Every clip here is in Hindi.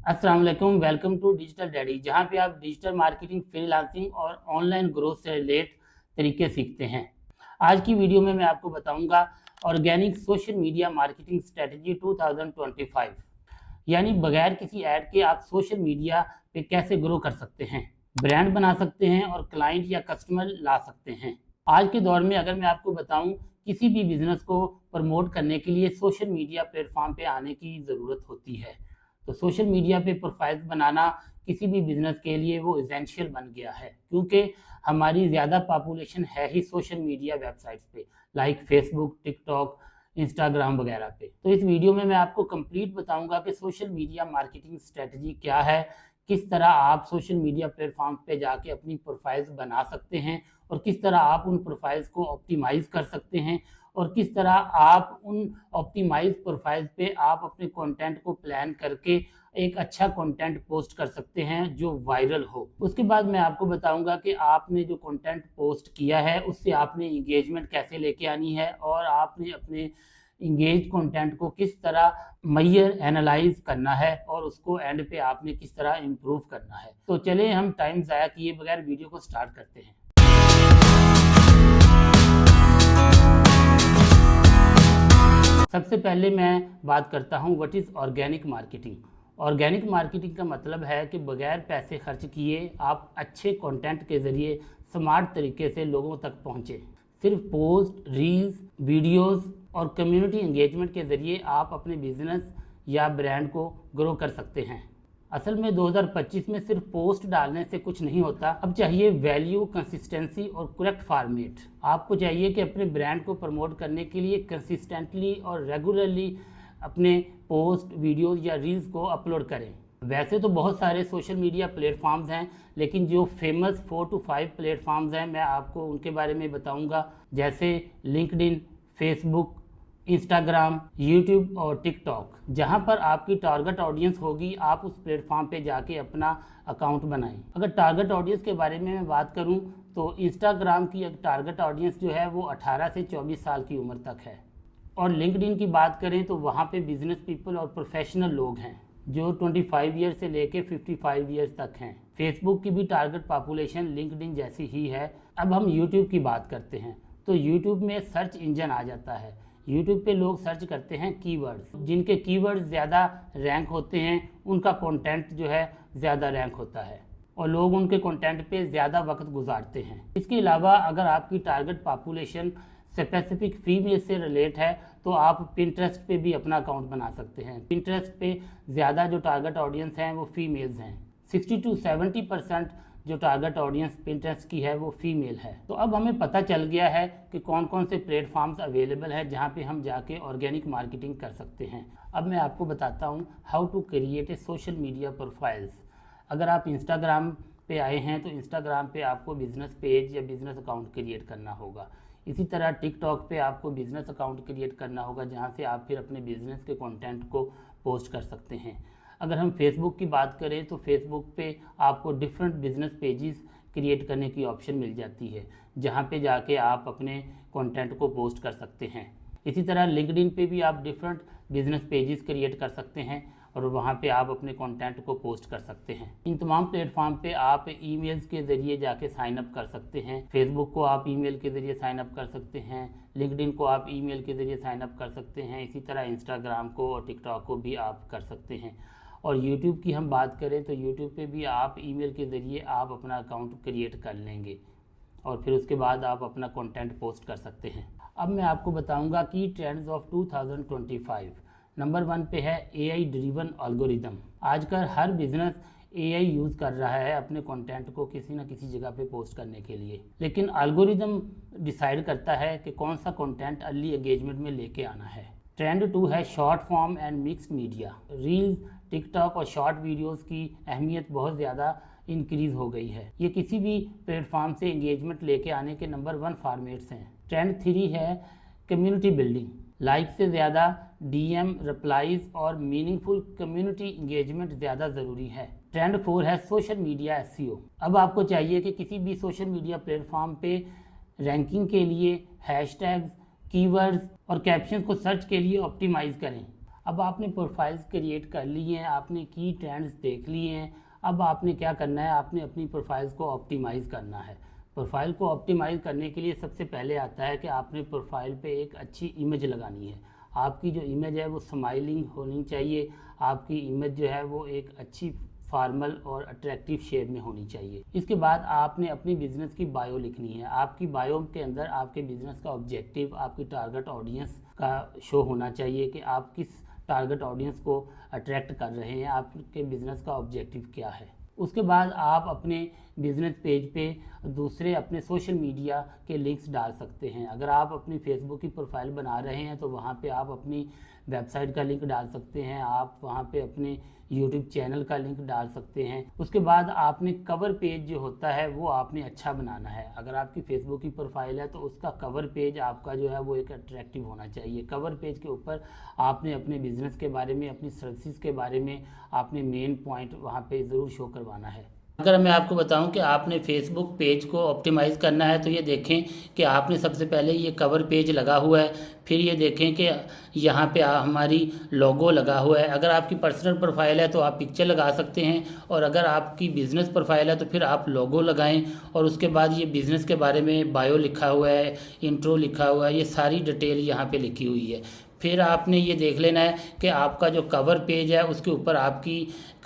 अस्सलाम वालेकुम, वेलकम टू डिजिटल डैडी, जहां पे आप डिजिटल मार्केटिंग, फ्रीलांसिंग और ऑनलाइन ग्रोथ से रिलेट तरीके सीखते हैं। आज की वीडियो में मैं आपको बताऊंगा organic social media marketing strategy 2025, यानी बगैर किसी ऐड के आप सोशल मीडिया पे कैसे ग्रो कर सकते हैं, ब्रांड बना सकते हैं और क्लाइंट या कस्टमर ला सकते हैं। आज के दौर में अगर मैं आपको बताऊं, किसी भी बिजनेस को प्रमोट करने के लिए सोशल मीडिया प्लेटफॉर्म पे आने की ज़रूरत होती है। तो सोशल मीडिया पे प्रोफाइल बनाना किसी भी बिजनेस के लिए वो एसेंशियल बन गया है, क्योंकि हमारी ज़्यादा पॉपुलेशन है ही सोशल मीडिया वेबसाइट्स पे, लाइक फेसबुक, टिकटॉक, इंस्टाग्राम वगैरह पे। तो इस वीडियो में मैं आपको कंप्लीट बताऊंगा कि सोशल मीडिया मार्केटिंग स्ट्रेटजी क्या है, किस तरह आप सोशल मीडिया प्लेटफॉर्म पे जाके अपनी प्रोफाइल्स बना सकते हैं और किस तरह आप उन प्रोफाइल्स को ऑप्टिमाइज कर सकते हैं और किस तरह आप उन ऑप्टिमाइज प्रोफाइल्स पे आप अपने कंटेंट को प्लान करके एक अच्छा कंटेंट पोस्ट कर सकते हैं जो वायरल हो। उसके बाद मैं आपको बताऊंगा कि आपने जो कंटेंट पोस्ट किया है उससे आपने इंगेजमेंट कैसे लेके आनी है और आपने अपने इंगेज कंटेंट को किस तरह मैयर एनालाइज करना है और उसको एंड पे आपने किस तरह इम्प्रूव करना है। तो चलिए हम टाइम ज़ाया किए बगैर वीडियो को स्टार्ट करते हैं। सबसे पहले मैं बात करता हूँ what is organic marketing. Organic marketing का मतलब है कि बगैर पैसे खर्च किए आप अच्छे कंटेंट के ज़रिए स्मार्ट तरीके से लोगों तक पहुँचे। सिर्फ पोस्ट, रील्स, वीडियोस और कम्युनिटी एंगेजमेंट के ज़रिए आप अपने बिजनेस या ब्रांड को ग्रो कर सकते हैं। असल में 2025 में सिर्फ पोस्ट डालने से कुछ नहीं होता, अब चाहिए वैल्यू, कंसिस्टेंसी और करेक्ट फॉर्मेट। आपको चाहिए कि अपने ब्रांड को प्रमोट करने के लिए कंसिस्टेंटली और रेगुलरली अपने पोस्ट, वीडियोस या रील्स को अपलोड करें। वैसे तो बहुत सारे सोशल मीडिया प्लेटफॉर्म्स हैं, लेकिन जो फेमस 4 to 5 प्लेटफॉर्म्स हैं मैं आपको उनके बारे में बताऊंगा, जैसे लिंक्डइन, फेसबुक, इंस्टाग्राम, यूट्यूब और टिकटॉक। जहां पर आपकी टारगेट ऑडियंस होगी आप उस प्लेटफॉर्म पे जाके अपना अकाउंट बनाएं। अगर टारगेट ऑडियंस के बारे में मैं बात करूं तो इंस्टाग्राम की एक टारगेट ऑडियंस जो है वो 18 से 24 साल की उम्र तक है, और लिंक्डइन की बात करें तो वहाँ पे बिजनेस पीपल और प्रोफेशनल लोग हैं जो 25 ईयर से लेके 55 ईयर्स तक हैं। फेसबुक की भी टारगेट पॉपुलेशन लिंक्डइन जैसी ही है। अब हम यूट्यूब की बात करते हैं तो यूट्यूब में सर्च इंजन आ जाता है। यूट्यूब पे लोग सर्च करते हैं कीवर्ड्स, जिनके कीवर्ड्स ज़्यादा रैंक होते हैं उनका कंटेंट जो है ज़्यादा रैंक होता है और लोग उनके कंटेंट पे ज़्यादा वक्त गुजारते हैं। इसके अलावा अगर आपकी टारगेट पॉपुलेशन स्पेसिफिक फीमेल से रिलेट है तो आप पिंटरेस्ट पे भी अपना अकाउंट बना सकते हैं। पिंटरेस्ट पे ज़्यादा जो टारगेट ऑडियंस हैं वो फीमेल्स हैं। 60 to 70% जो टारगेट ऑडियंस पिंटरेस्ट की है वो फीमेल है। तो अब हमें पता चल गया है कि कौन कौन से प्लेटफॉर्म्स अवेलेबल है जहाँ पे हम जाके ऑर्गेनिक मार्केटिंग कर सकते हैं। अब मैं आपको बताता हूँ how to create a social media profiles. अगर आप इंस्टाग्राम पे आए हैं तो इंस्टाग्राम पे आपको बिजनेस पेज या बिजनेस अकाउंट क्रिएट करना होगा। इसी तरह टिकटॉक पे आपको बिजनेस अकाउंट क्रिएट करना होगा जहाँ से आप फिर अपने बिजनेस के कंटेंट को पोस्ट कर सकते हैं। अगर हम फेसबुक की बात करें तो फेसबुक पे आपको डिफरेंट बिजनेस पेजेस क्रिएट करने की ऑप्शन मिल जाती है, जहाँ पे जाके आप अपने कंटेंट को पोस्ट कर सकते हैं। इसी तरह लिंक्डइन पे भी आप डिफरेंट बिजनेस पेजेस क्रिएट कर सकते हैं और वहाँ पे आप अपने कंटेंट को पोस्ट कर सकते हैं। इन तमाम प्लेटफॉर्म पे आप ईमेल्स के ज़रिए जाके साइन अप कर सकते हैं। फेसबुक को आप ईमेल के ज़रिए साइन अप कर सकते हैं, लिंक्डइन को आप ईमेल के ज़रिए साइन अप कर सकते हैं। इसी तरह इंस्टाग्राम को और टिकटॉक को भी आप कर सकते हैं। और यूट्यूब की हम बात करें तो यूट्यूब पे भी आप ईमेल के ज़रिए आप अपना अकाउंट क्रिएट कर लेंगे और फिर उसके बाद आप अपना कंटेंट पोस्ट कर सकते हैं। अब मैं आपको बताऊंगा कि ट्रेंड्स ऑफ 2025। नंबर 1 पे है AI ड्रिवन एल्गोरिदम। आजकल हर बिजनेस AI यूज़ कर रहा है अपने कंटेंट को किसी न किसी जगह पे पोस्ट करने के लिए, लेकिन एल्गोरिदम डिसाइड करता है कि कौन सा कंटेंट अर्ली एंगेजमेंट में लेके आना है। ट्रेंड 2 है short form and mixed media. Reels, TikTok और शॉर्ट वीडियोस की अहमियत बहुत ज़्यादा इंक्रीज़ हो गई है। ये किसी भी प्लेटफॉर्म से एंगेजमेंट लेके आने के नंबर 1 फॉर्मेट्स हैं। ट्रेंड 3 है कम्युनिटी बिल्डिंग। लाइक से ज़्यादा DM, रिप्लाईज और मीनिंगफुल कम्युनिटी इंगेजमेंट ज़्यादा ज़रूरी है। ट्रेंड 4 है सोशल मीडिया SEO। अब आपको चाहिए कि किसी भी सोशल मीडिया प्लेटफॉर्म पे रैंकिंग के लिए हैशटैग्स, कीवर्ड्स और कैप्शन को सर्च के लिए ऑप्टिमाइज़ करें। अब आपने प्रोफाइल्स क्रिएट कर ली हैं, आपने की ट्रेंड्स देख लिए हैं। अब आपने क्या करना है, आपने अपनी प्रोफाइल्स को ऑप्टिमाइज़ करना है। प्रोफाइल को ऑप्टिमाइज़ करने के लिए सबसे पहले आता है कि आपने प्रोफाइल पे एक अच्छी इमेज लगानी है। आपकी जो इमेज है वो स्माइलिंग होनी चाहिए। आपकी इमेज जो है वो एक अच्छी फॉर्मल और अट्रैक्टिव शेप में होनी चाहिए। इसके बाद आपने अपनी बिज़नेस की बायो लिखनी है। आपकी बायो के अंदर आपके बिज़नेस का ऑब्जेक्टिव, आपकी टारगेट ऑडियंस का शो होना चाहिए कि आप किस टारगेट ऑडियंस को अट्रैक्ट कर रहे हैं, आपके बिज़नेस का ऑब्जेक्टिव क्या है। उसके बाद आप अपने बिज़नेस पेज पे दूसरे अपने सोशल मीडिया के लिंक्स डाल सकते हैं। अगर आप अपनी फेसबुक की प्रोफाइल बना रहे हैं तो वहाँ पे आप अपनी वेबसाइट का लिंक डाल सकते हैं, आप वहाँ पे अपने यूट्यूब चैनल का लिंक डाल सकते हैं। उसके बाद आपने कवर पेज जो होता है वो आपने अच्छा बनाना है। अगर आपकी फेसबुक की प्रोफाइल है तो उसका कवर पेज आपका जो है वो एक अट्रैक्टिव होना चाहिए। कवर पेज के ऊपर आपने अपने बिज़नेस के बारे में, अपनी सर्विसेज के बारे में आपने मेन पॉइंट वहाँ पे ज़रूर शो करवाना है। अगर मैं आपको बताऊं कि आपने फेसबुक पेज को ऑप्टिमाइज़ करना है तो ये देखें कि आपने सबसे पहले ये कवर पेज लगा हुआ है, फिर ये देखें कि यहाँ पे हमारी लोगो लगा हुआ है। अगर आपकी पर्सनल प्रोफाइल है तो आप पिक्चर लगा सकते हैं, और अगर आपकी बिज़नेस प्रोफाइल है तो फिर आप लोगो लगाएं। और उसके बाद ये बिज़नेस के बारे में बायो लिखा हुआ है, इंट्रो लिखा हुआ है, ये सारी डिटेल यहाँ पे लिखी हुई है। फिर आपने ये देख लेना है कि आपका जो कवर पेज है उसके ऊपर आपकी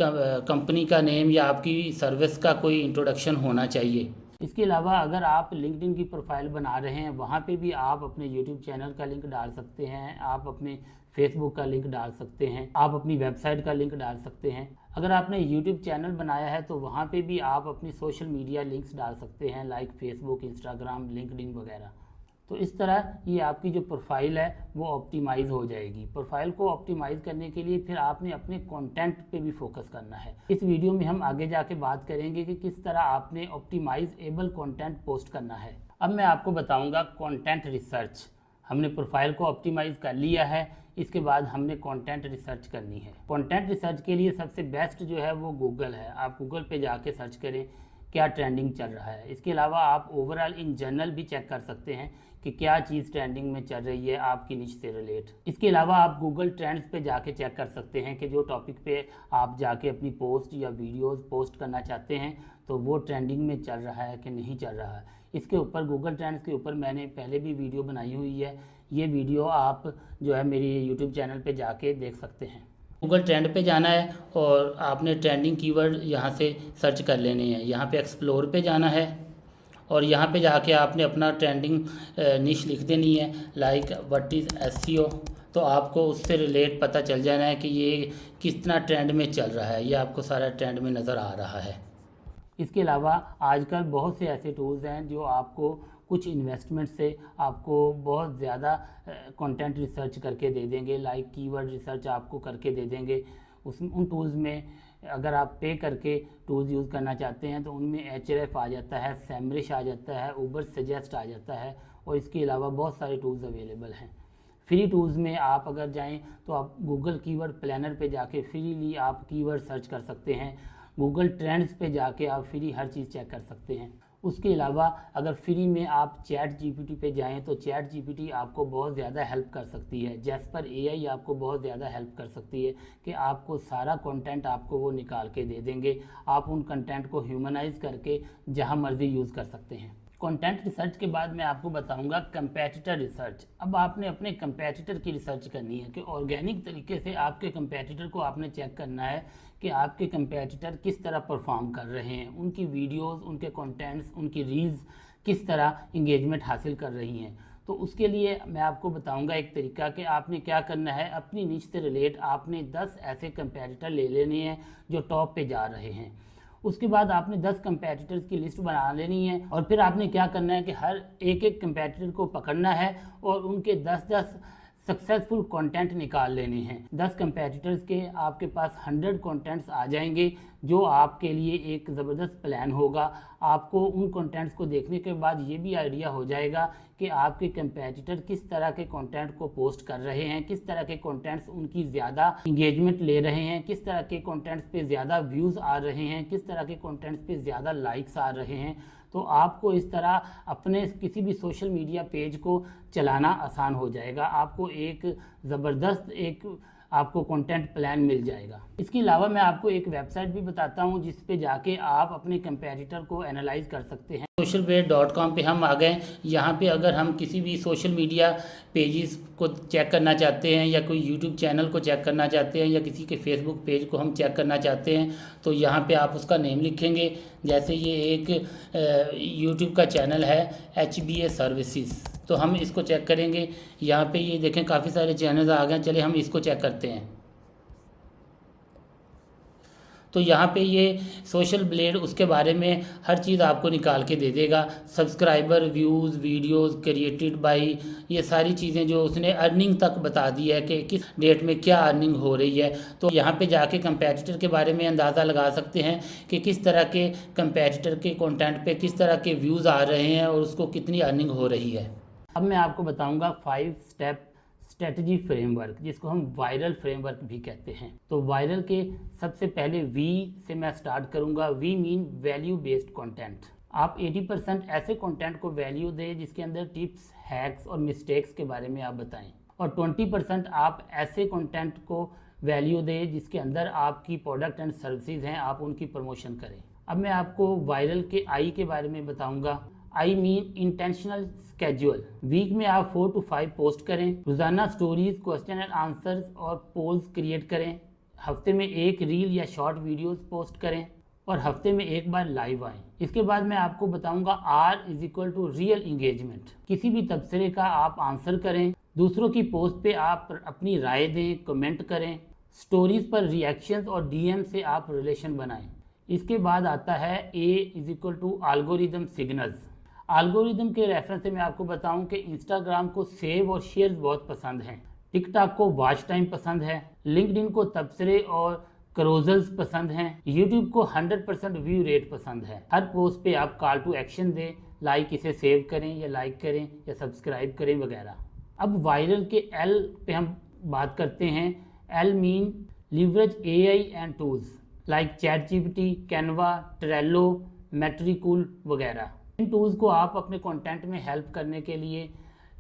कंपनी का नेम या आपकी सर्विस का कोई इंट्रोडक्शन होना चाहिए। इसके अलावा अगर आप लिंक्डइन की प्रोफाइल बना रहे हैं वहाँ पे भी आप अपने यूट्यूब चैनल का लिंक डाल सकते हैं, आप अपने फेसबुक का लिंक डाल सकते हैं, आप अपनी वेबसाइट का लिंक डाल सकते हैं। अगर आपने यूट्यूब चैनल बनाया है तो वहाँ पे भी आप अपनी सोशल मीडिया लिंक्स डाल सकते हैं, लाइक फेसबुक, इंस्टाग्राम, लिंक्डइन वगैरह। तो इस तरह ये आपकी जो प्रोफाइल है वो ऑप्टिमाइज़ हो जाएगी। प्रोफाइल को ऑप्टिमाइज़ करने के लिए फिर आपने अपने कंटेंट पे भी फोकस करना है। इस वीडियो में हम आगे जाके बात करेंगे कि किस तरह आपने ऑप्टिमाइजेबल कंटेंट पोस्ट करना है। अब मैं आपको बताऊंगा कंटेंट रिसर्च। हमने प्रोफाइल को ऑप्टिमाइज़ कर लिया है, इसके बाद हमने कंटेंट रिसर्च करनी है। कंटेंट रिसर्च के लिए सबसे बेस्ट जो है वो गूगल है। आप गूगल पे जाके सर्च करें क्या ट्रेंडिंग चल रहा है। इसके अलावा आप ओवरऑल इन जनरल भी चेक कर सकते हैं कि क्या चीज़ ट्रेंडिंग में चल रही है आपकी निश से रिलेट। इसके अलावा आप गूगल ट्रेंड्स पे जाके चेक कर सकते हैं कि जो टॉपिक पे आप जाके अपनी पोस्ट या वीडियोस पोस्ट करना चाहते हैं तो वो ट्रेंडिंग में चल रहा है कि नहीं चल रहा है। इसके ऊपर गूगल ट्रेंड्स के ऊपर मैंने पहले भी वीडियो बनाई हुई है। ये वीडियो आप जो है मेरी यूट्यूब चैनल पर जाके देख सकते हैं। गूगल ट्रेंड पे जाना है और आपने ट्रेंडिंग कीवर्ड यहाँ से सर्च कर लेने हैं। यहाँ पे एक्सप्लोर पे जाना है और यहाँ पे जाके आपने अपना ट्रेंडिंग निश लिख देनी है, लाइक व्हाट इज़ एसईओ। तो आपको उससे रिलेट पता चल जाना है कि ये कितना ट्रेंड में चल रहा है, ये आपको सारा ट्रेंड में नज़र आ रहा है। इसके अलावा आजकल बहुत से ऐसे टूल्स हैं जो आपको कुछ इन्वेस्टमेंट से आपको बहुत ज़्यादा कंटेंट रिसर्च करके दे देंगे, लाइक कीवर्ड रिसर्च आपको करके दे देंगे। उन टूल्स में अगर आप पे करके टूल्स यूज़ करना चाहते हैं तो उनमें एचआरएफ आ जाता है, सैमरिश आ जाता है, उबर सजेस्ट आ जाता है, और इसके अलावा बहुत सारे टूल्स अवेलेबल हैं। फ्री टूल्स में आप अगर जाएं तो आप गूगल कीवर्ड प्लानर पे जाके फ्रीली आप कीवर्ड सर्च कर सकते हैं। गूगल ट्रेंड्स पे जाके आप फ्री हर चीज़ चेक कर सकते हैं। उसके अलावा अगर फ्री में आप चैट जीपीटी पे जाएं तो चैट जीपीटी आपको बहुत ज़्यादा हेल्प कर सकती है। जैस्पर एआई आपको बहुत ज़्यादा हेल्प कर सकती है कि आपको सारा कंटेंट आपको वो निकाल के दे देंगे। आप उन कंटेंट को ह्यूमनाइज करके जहां मर्जी यूज़ कर सकते हैं। कंटेंट रिसर्च के बाद मैं आपको बताऊंगा कंपेटिटर रिसर्च। अब आपने अपने कंपेटिटर की रिसर्च करनी है कि ऑर्गेनिक तरीके से आपके कंपेटिटर को आपने चेक करना है कि आपके कंपेटिटर किस तरह परफॉर्म कर रहे हैं, उनकी वीडियोस, उनके कंटेंट्स, उनकी रील्स किस तरह इंगेजमेंट हासिल कर रही हैं। तो उसके लिए मैं आपको बताऊंगा एक तरीका कि आपने क्या करना है। अपनी निश से रिलेट आपने 10 ऐसे कंपेटिटर ले लेने हैं जो टॉप पे जा रहे हैं। उसके बाद आपने 10 कंपेटिटर्स की लिस्ट बना लेनी है और फिर आपने क्या करना है कि हर एक एक कंपेटिटर को पकड़ना है और उनके 10-10 सक्सेसफुल कंटेंट निकाल लेने हैं। 10 कंपेटिटर्स के आपके पास 100 कंटेंट्स आ जाएंगे जो आपके लिए एक ज़बरदस्त प्लान होगा। आपको उन कंटेंट्स को देखने के बाद ये भी आइडिया हो जाएगा कि आपके कंपेटिटर किस तरह के कंटेंट को पोस्ट कर रहे हैं, किस तरह के कंटेंट्स उनकी ज़्यादा इंगेजमेंट ले रहे हैं, किस तरह के कंटेंट्स पे ज़्यादा व्यूज़ आ रहे हैं, किस तरह के कंटेंट्स पे ज़्यादा लाइक्स आ रहे हैं। तो आपको इस तरह अपने किसी भी सोशल मीडिया पेज को चलाना आसान हो जाएगा। आपको एक ज़बरदस्त एक आपको कंटेंट प्लान मिल जाएगा। इसके अलावा मैं आपको एक वेबसाइट भी बताता हूं जिस पे जाके आप अपने कंपैरेटर को एनालाइज कर सकते हैं। socialblade.com पे हम आ गए। यहाँ पे अगर हम किसी भी सोशल मीडिया पेजेस को चेक करना चाहते हैं या कोई यूट्यूब चैनल को चेक करना चाहते हैं या किसी के फेसबुक पेज को हम चेक करना चाहते हैं तो यहाँ पे आप उसका नेम लिखेंगे। जैसे ये एक यूट्यूब का चैनल है HBA सर्विसेज, तो हम इसको चेक करेंगे। यहाँ पे ये देखें काफ़ी सारे चैनल आ गए, चले हम इसको चेक करते हैं। तो यहाँ पे ये सोशल ब्लेड उसके बारे में हर चीज़ आपको निकाल के दे देगा, subscriber, views, videos created by, ये सारी चीज़ें जो उसने अर्निंग तक बता दी है कि किस डेट में क्या अर्निंग हो रही है। तो यहाँ पे जाके कंपैरेटर के बारे में अंदाज़ा लगा सकते हैं कि किस तरह के कंपैरेटर के कंटेंट पे किस तरह के व्यूज़ आ रहे हैं और उसको कितनी अर्निंग हो रही है। अब मैं आपको बताऊँगा 5 स्टेप स्ट्रेटजी फ्रेमवर्क, जिसको हम वायरल फ्रेमवर्क भी कहते हैं। तो वायरल के सबसे पहले वी से मैं स्टार्ट करूंगा। We mean value based content. आप 80% ऐसे कंटेंट को वैल्यू दें जिसके अंदर टिप्स, हैक्स और मिस्टेक्स के बारे में आप बताएं, और 20% आप ऐसे कंटेंट को वैल्यू दें जिसके अंदर आपकी प्रोडक्ट एंड सर्विसेज हैं, आप उनकी प्रमोशन करें। अब मैं आपको वायरल के आई के बारे में बताऊंगा। I mean intentional schedule. Week में आप 4 to 5 पोस्ट करें। रोजाना स्टोरीज, क्वेश्चन एंड आंसर्स और पोल्स क्रिएट करें। हफ्ते में एक रील या शॉर्ट वीडियोस पोस्ट करें और हफ्ते में एक बार लाइव आएँ। इसके बाद मैं आपको बताऊंगा R = रियल इंगेजमेंट। किसी भी तबसरे का आप आंसर करें, दूसरों की पोस्ट पे आप अपनी राय दें, कमेंट करें, स्टोरीज पर रिएक्शंस और DM से आप रिलेशन बनाएं। इसके बाद आता है A = एल्गोरिदम सिग्नल्स। एल्गोरिदम के रेफरेंस से मैं आपको बताऊं कि इंस्टाग्राम को सेव और शेयर्स बहुत पसंद हैं, टिकटॉक को वॉच टाइम पसंद है, लिंक्डइन को तबसरे और क्रोजल्स पसंद हैं, यूट्यूब को 100% व्यू रेट पसंद है। हर पोस्ट पे आप कॉल टू एक्शन दें, लाइक इसे सेव करें या लाइक करें या सब्सक्राइब करें वगैरह। अब वायरल के L पे हम बात करते हैं। L mean leverage AI and tools like ChatGPT, Canva, Trello, Metricool वगैरह। इन टूल्स को आप अपने कंटेंट में हेल्प करने के लिए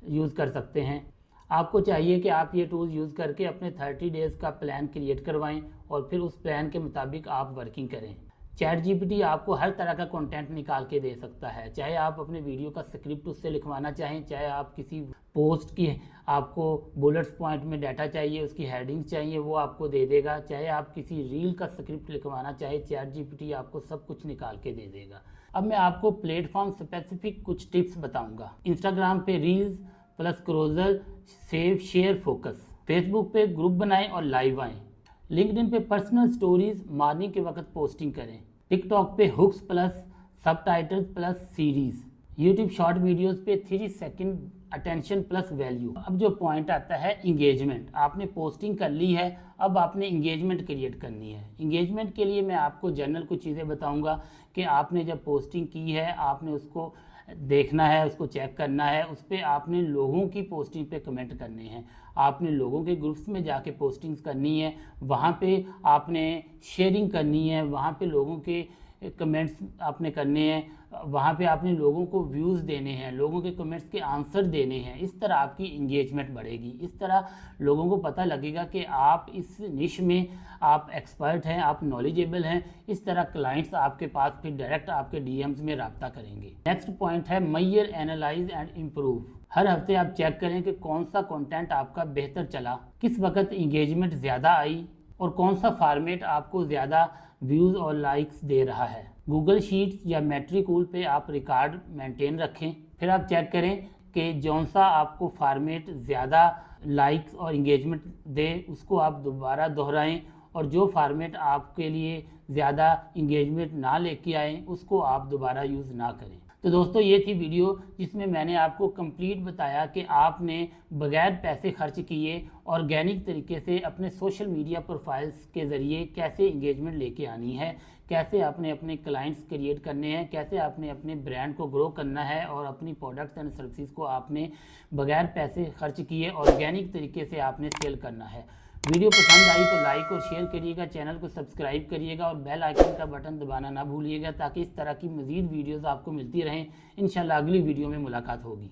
यूज़ कर सकते हैं। आपको चाहिए कि आप ये टूल्स यूज़ करके अपने 30 डेज़ का प्लान क्रिएट करवाएं और फिर उस प्लान के मुताबिक आप वर्किंग करें। ChatGPT आपको हर तरह का कंटेंट निकाल के दे सकता है, चाहे आप अपने वीडियो का स्क्रिप्ट उससे लिखवाना चाहें, चाहे आप किसी पोस्ट की आपको बुलेट्स पॉइंट में डाटा चाहिए, उसकी हेडिंग्स चाहिए, वो आपको दे देगा। चाहे आप किसी रील का स्क्रिप्ट लिखवाना चाहे, ChatGPT आपको सब कुछ निकाल के दे देगा। अब मैं आपको प्लेटफॉर्म स्पेसिफिक कुछ टिप्स बताऊंगा। इंस्टाग्राम पे reels plus carousel, save, share, focus. Facebook पे ग्रुप बनाएं और लाइव आएँ। लिंक्डइन पे पर्सनल स्टोरीज मॉर्निंग के वक्त पोस्टिंग करें। टिकटॉक पे hooks plus subtitles plus series. YouTube short videos पे 3 सेकंड अटेंशन प्लस वैल्यू। अब जो पॉइंट आता है इंगेजमेंट। आपने पोस्टिंग कर ली है, अब आपने इंगेजमेंट क्रिएट करनी है। इंगेजमेंट के लिए मैं आपको जनरल कुछ चीज़ें बताऊंगा कि आपने जब पोस्टिंग की है आपने उसको देखना है, उसको चेक करना है, उस पर आपने लोगों की पोस्टिंग पे कमेंट करने हैं, आपने लोगों के ग्रुप्स में जाके पोस्टिंग्स करनी है, वहाँ पे आपने शेयरिंग करनी है, वहाँ पे लोगों के कमेंट्स आपने करने हैं, वहाँ पे आपने लोगों को व्यूज़ देने हैं, लोगों के कमेंट्स के आंसर देने हैं। इस तरह आपकी इंगेजमेंट बढ़ेगी। इस तरह लोगों को पता लगेगा कि आप इस निश में आप एक्सपर्ट हैं, आप नॉलेजेबल हैं। इस तरह क्लाइंट्स आपके पास फिर डायरेक्ट आपके DMs में रब्ता करेंगे। नेक्स्ट पॉइंट है मेजर, एनालाइज एंड इम्प्रूव। हर हफ्ते आप चेक करें कि कौन सा कंटेंट आपका बेहतर चला, किस वक्त इंगेजमेंट ज़्यादा आई और कौन सा फॉर्मेट आपको ज़्यादा व्यूज़ और लाइक्स दे रहा है। गूगल शीट्स या मेट्रिकूल पे आप रिकॉर्ड मेंटेन रखें। फिर आप चेक करें कि जौन सा आपको फॉर्मेट ज़्यादा लाइक्स और इंगेजमेंट दे उसको आप दोबारा दोहराएं, और जो फॉर्मेट आपके लिए ज़्यादा इंगेजमेंट ना लेके आए उसको आप दोबारा यूज़ ना करें। तो दोस्तों ये थी वीडियो जिसमें मैंने आपको कंप्लीट बताया कि आपने बगैर पैसे खर्च किए ऑर्गेनिक तरीके से अपने सोशल मीडिया प्रोफाइल्स के ज़रिए कैसे इंगेजमेंट लेके आनी है, कैसे आपने अपने क्लाइंट्स क्रिएट करने हैं, कैसे आपने अपने ब्रांड को ग्रो करना है और अपनी प्रोडक्ट्स एंड सर्विसेज को आपने बगैर पैसे खर्च किए ऑर्गेनिक तरीके से आपने सेल करना है। वीडियो पसंद आई तो लाइक और शेयर करिएगा, चैनल को सब्सक्राइब करिएगा और बेल आइकन का बटन दबाना ना भूलिएगा ताकि इस तरह की मज़ीद वीडियोस आपको मिलती रहें। इंशाल्लाह अगली वीडियो में मुलाकात होगी।